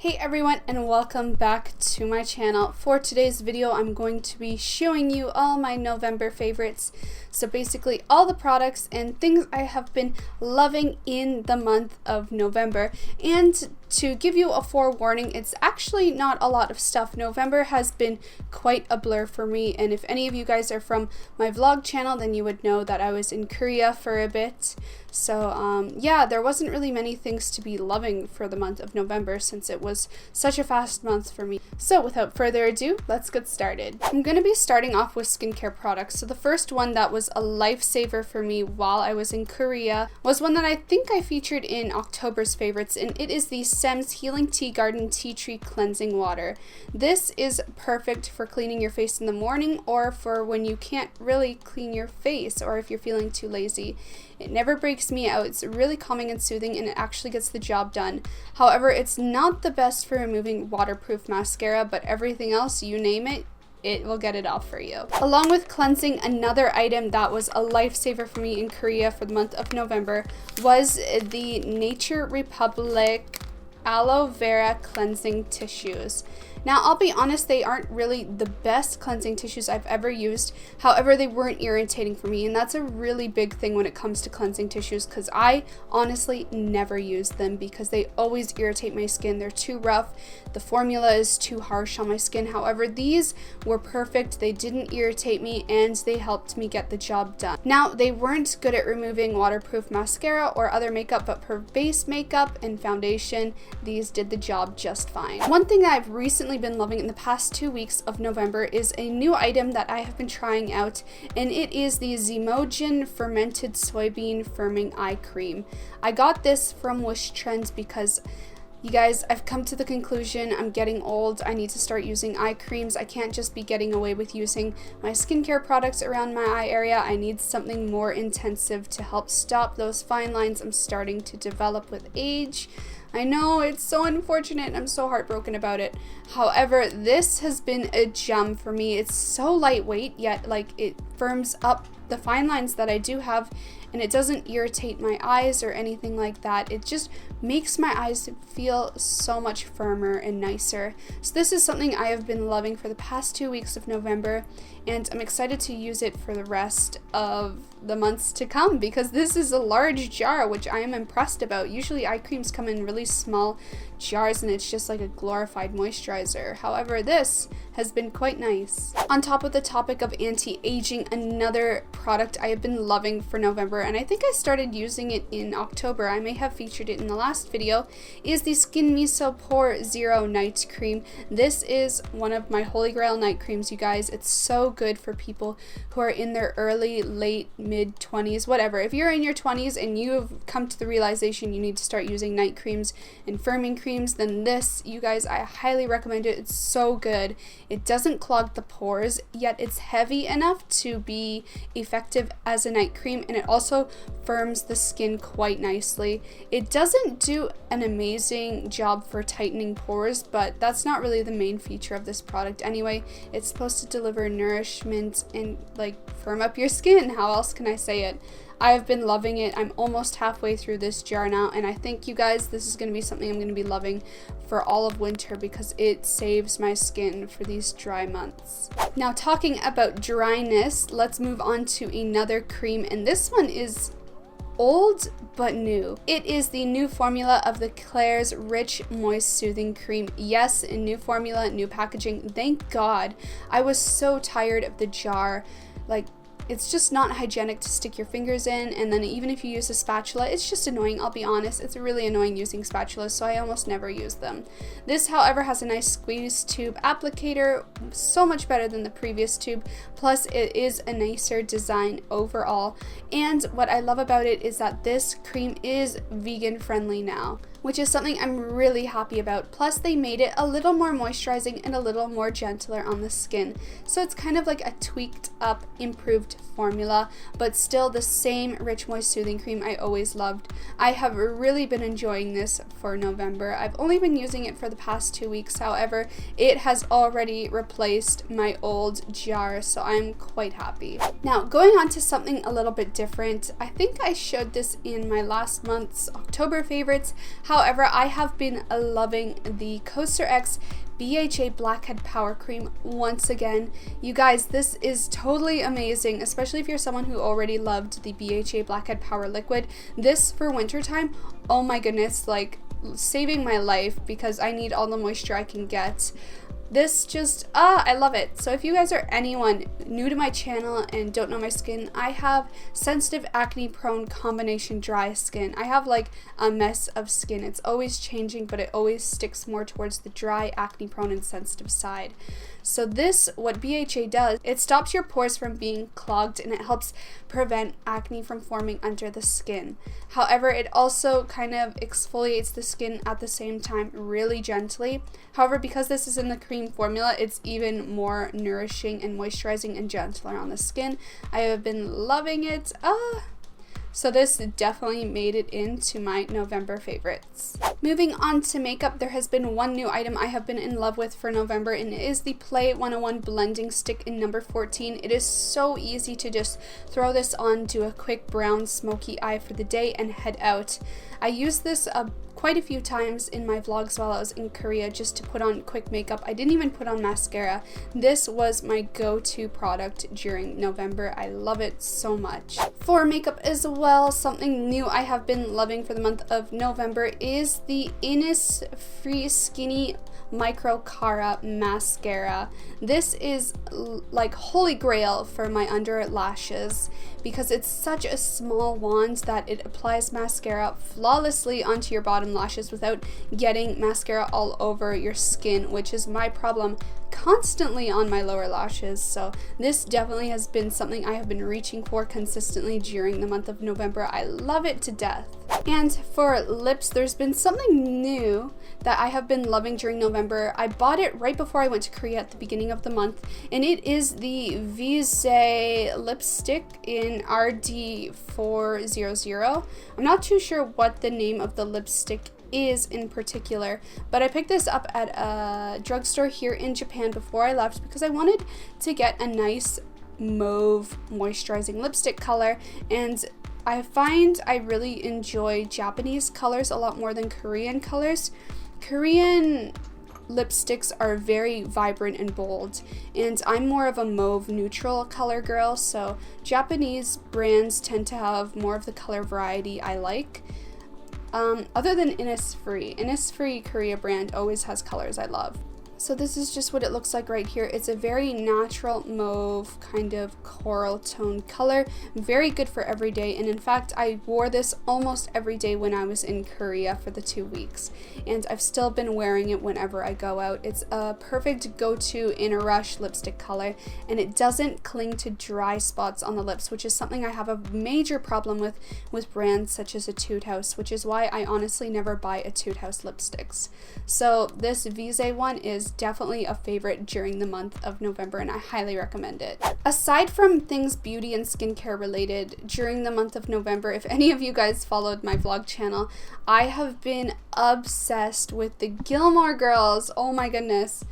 Hey everyone, and welcome back to my channel. For today's video, I'm going to be showing you all my November favorites. So basically all the products and things I have been loving in the month of November. And to give you a forewarning, it's actually not a lot of stuff. November has been quite a blur for me, and if any of you guys are from my vlog channel, then you would know that I was in Korea for a bit. So yeah, there wasn't really many things to be loving for the month of November since it was such a fast month for me. So without further ado, let's get started. I'm going to be starting off with skincare products. So the first one that was a lifesaver for me while I was in Korea was one that I think I featured in October's favorites, and it is the Sem's Healing Tea Garden Tea Tree Cleansing Water. This is perfect for cleaning your face in the morning or for when you can't really clean your face or if you're feeling too lazy. It never breaks me out. It's really calming and soothing, and it actually gets the job done. However, it's not the best for removing waterproof mascara, but everything else, you name it, it will get it off for you. Along with cleansing, another item that was a lifesaver for me in Korea for the month of November was the Nature Republic Aloe Vera Cleansing Tissues. Now, I'll be honest, they aren't really the best cleansing tissues I've ever used. However, they weren't irritating for me, and that's a really big thing when it comes to cleansing tissues, because I honestly never use them because they always irritate my skin. They're too rough. The formula is too harsh on my skin. However, these were perfect. They didn't irritate me, and they helped me get the job done. Now, they weren't good at removing waterproof mascara or other makeup, but for base makeup and foundation, these did the job just fine. One thing that I've recently been loving in the past 2 weeks of November is a new item that I have been trying out, and it is the Zymogene Fermented Soybean Firming Eye Cream. I got this from Wish Trends because, you guys, I've come to the conclusion I'm getting old. I need to start using eye creams. I can't just be getting away with using my skincare products around my eye area. I need something more intensive to help stop those fine lines I'm starting to develop with age. I know, it's so unfortunate, and I'm so heartbroken about it. However, this has been a gem for me. It's so lightweight, yet it firms up the fine lines that I do have, and it doesn't irritate my eyes or anything like that. It just makes my eyes feel so much firmer and nicer. So this is something I have been loving for the past 2 weeks of November, and I'm excited to use it for the rest of the months to come because this is a large jar, which I am impressed about. Usually eye creams come in really small jars and it's just like a glorified moisturizer. However, this has been quite nice. On top of the topic of anti-aging, another product I have been loving for November, and I think I started using it in October, I may have featured it in the last video, is the Skin Miso Pore Zero Night Cream. This is one of my holy grail night creams, you guys. It's so good for people who are in their early, late, mid 20s, whatever. If you're in your 20s and you have come to the realization you need to start using night creams and firming creams, then this, you guys, I highly recommend it. It's so good. It doesn't clog the pores, yet it's heavy enough to be effective as a night cream, and it also firms the skin quite nicely. It doesn't do an amazing job for tightening pores, but that's not really the main feature of this product anyway. It's supposed to deliver nourishment and firm up your skin. How else can I say it? I have been loving it. I'm almost halfway through this jar now, and I think, you guys, this is going to be something I'm going to be loving for all of winter because it saves my skin for these dry months. Now, talking about dryness, let's move on to another cream, and this one is old but new. It is the new formula of the Klairs Rich Moist Soothing Cream. Yes, a new formula, new packaging. Thank God. I was so tired of the jar. It's just not hygienic to stick your fingers in, and then even if you use a spatula, it's just annoying. I'll be honest, it's really annoying using spatulas, so I almost never use them. This, however, has a nice squeeze tube applicator, so much better than the previous tube, plus it is a nicer design overall, and what I love about it is that this cream is vegan friendly now, which is something I'm really happy about. Plus, they made it a little more moisturizing and a little more gentler on the skin. So it's kind of like a tweaked up, improved formula, but still the same rich, moist, soothing cream I always loved. I have really been enjoying this for November. I've only been using it for the past 2 weeks. However, it has already replaced my old jar, so I'm quite happy. Now, going on to something a little bit different. I think I showed this in my last month's October favorites. However, I have been loving the Coaster X BHA Blackhead Power Cream once again. You guys, this is totally amazing, especially if you're someone who already loved the BHA Blackhead Power Liquid. This for wintertime, oh my goodness, like saving my life because I need all the moisture I can get. This just, I love it. So if you guys are anyone new to my channel and don't know my skin, I have sensitive, acne prone combination dry skin. I have like a mess of skin. It's always changing, but it always sticks more towards the dry, acne prone and sensitive side. So this, what BHA does, it stops your pores from being clogged and it helps prevent acne from forming under the skin. However, it also kind of exfoliates the skin at the same time really gently. However, because this is in the cream formula, it's even more nourishing and moisturizing and gentler on the skin. I have been loving it. So this definitely made it into my November favorites. Moving on to makeup, there has been one new item I have been in love with for November, and it is the Play 101 Blending Stick in number 14. It is so easy to just throw this on, do a quick brown smoky eye for the day, and head out. I used this quite a few times in my vlogs while I was in Korea just to put on quick makeup. I didn't even put on mascara. This was my go-to product during November. I love it so much. For makeup as well, something new I have been loving for the month of November is the Innisfree Skinny Micro Cara Mascara. This is like holy grail for my under lashes because it's such a small wand that it applies mascara flawlessly onto your bottom lashes without getting mascara all over your skin, which is my problem constantly on my lower lashes. So this definitely has been something I have been reaching for consistently during the month of November. I love it to death. And for lips, there's been something new that I have been loving during November. I bought it right before I went to Korea at the beginning of the month, and it is the Visé lipstick in RD400. I'm not too sure what the name of the lipstick is in particular, but I picked this up at a drugstore here in Japan before I left because I wanted to get a nice mauve moisturizing lipstick color, and I find I really enjoy Japanese colors a lot more than Korean colors. Korean lipsticks are very vibrant and bold, and I'm more of a mauve neutral color girl, so Japanese brands tend to have more of the color variety I like. Other than Innisfree. Innisfree Korea brand always has colors I love. So this is just what it looks like right here. It's a very natural mauve kind of coral tone color. Very good for every day, and in fact I wore this almost every day when I was in Korea for the 2 weeks, and I've still been wearing it whenever I go out. It's a perfect go-to in a rush lipstick color, and it doesn't cling to dry spots on the lips, which is something I have a major problem with brands such as Etude House, which is why I honestly never buy Etude House lipsticks. So this Visé one is definitely a favorite during the month of November, and I highly recommend it. Aside from things beauty and skincare related, during the month of November, if any of you guys followed my vlog channel, I have been obsessed with the Gilmore Girls. Oh my goodness.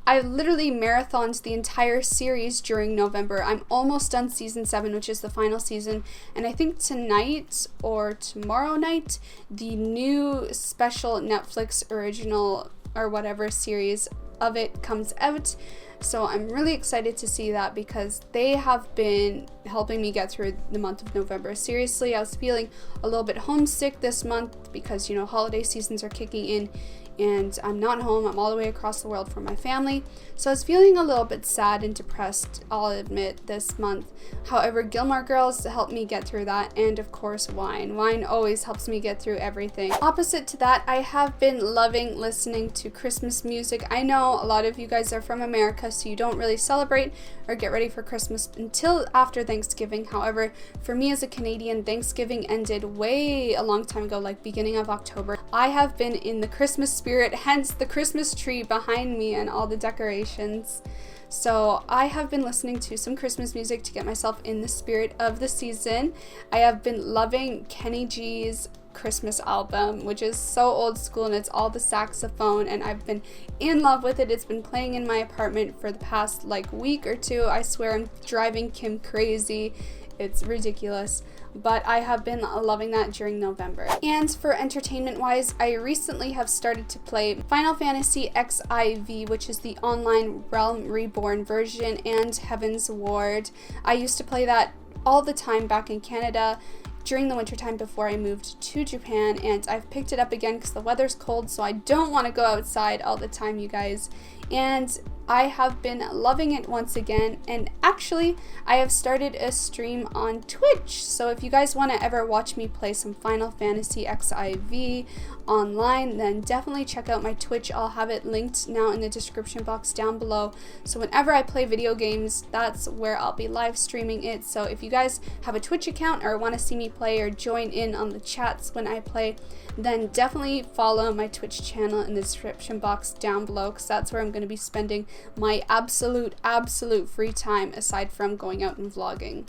I literally marathoned the entire series during November. I'm almost done season 7, which is the final season, and I think tonight or tomorrow night, the new special Netflix original or whatever series of it comes out. So I'm really excited to see that because they have been helping me get through the month of November. Seriously, I was feeling a little bit homesick this month because, you know, holiday seasons are kicking in and I'm not home. I'm all the way across the world from my family. So I was feeling a little bit sad and depressed, I'll admit, this month. However, Gilmore Girls helped me get through that, and of course wine. Wine always helps me get through everything. Opposite to that, I have been loving listening to Christmas music. I know a lot of you guys are from America, so you don't really celebrate or get ready for Christmas until after Thanksgiving. However, for me as a Canadian, Thanksgiving ended way a long time ago, like beginning of October. I have been in the Christmas spirit, hence the Christmas tree behind me and all the decorations. So I have been listening to some Christmas music to get myself in the spirit of the season. I have been loving Kenny G's Christmas album, which is so old school and it's all the saxophone, and I've been in love with it. It's been playing in my apartment for the past like week or two. I swear I'm driving Kim crazy. It's ridiculous, but I have been loving that during November. And for entertainment wise, I recently have started to play Final Fantasy XIV, which is the online Realm Reborn version, and Heaven's Ward. I used to play that all the time back in Canada during the wintertime before I moved to Japan, and I've picked it up again because the weather's cold, so I don't want to go outside all the time, you guys. And I have been loving it once again, and actually I have started a stream on Twitch, so if you guys want to ever watch me play some Final Fantasy XIV online, then definitely check out my Twitch. I'll have it linked now in the description box down below, so whenever I play video games, that's where I'll be live streaming it. So if you guys have a Twitch account or want to see me play or join in on the chats when I play, then definitely follow my Twitch channel in the description box down below, because that's where I'm going to be spending my absolute free time aside from going out and vlogging.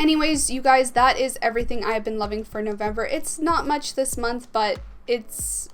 Anyways, you guys, that is everything I've been loving for November. It's not much this month, but it's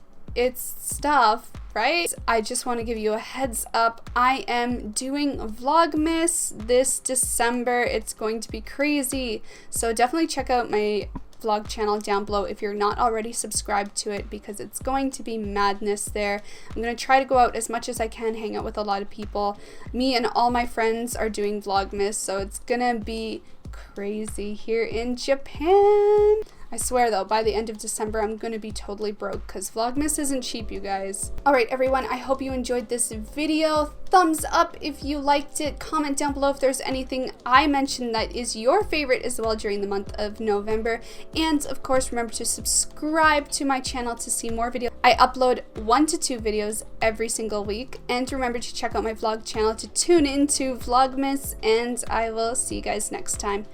stuff, right? I just want to give you a heads up. I am doing Vlogmas this December. It's going to be crazy, so definitely check out my vlog channel down below if you're not already subscribed to it, because it's going to be madness there. I'm going to try to go out as much as I can, hang out with a lot of people. Me and all my friends are doing Vlogmas, so it's gonna be crazy here in Japan. I swear though, by the end of December, I'm gonna be totally broke because Vlogmas isn't cheap, you guys. Alright everyone, I hope you enjoyed this video. Thumbs up if you liked it. Comment down below if there's anything I mentioned that is your favorite as well during the month of November. And of course, remember to subscribe to my channel to see more videos. I upload 1 to 2 videos every single week. And remember to check out my vlog channel to tune into Vlogmas. And I will see you guys next time.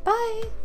Bye!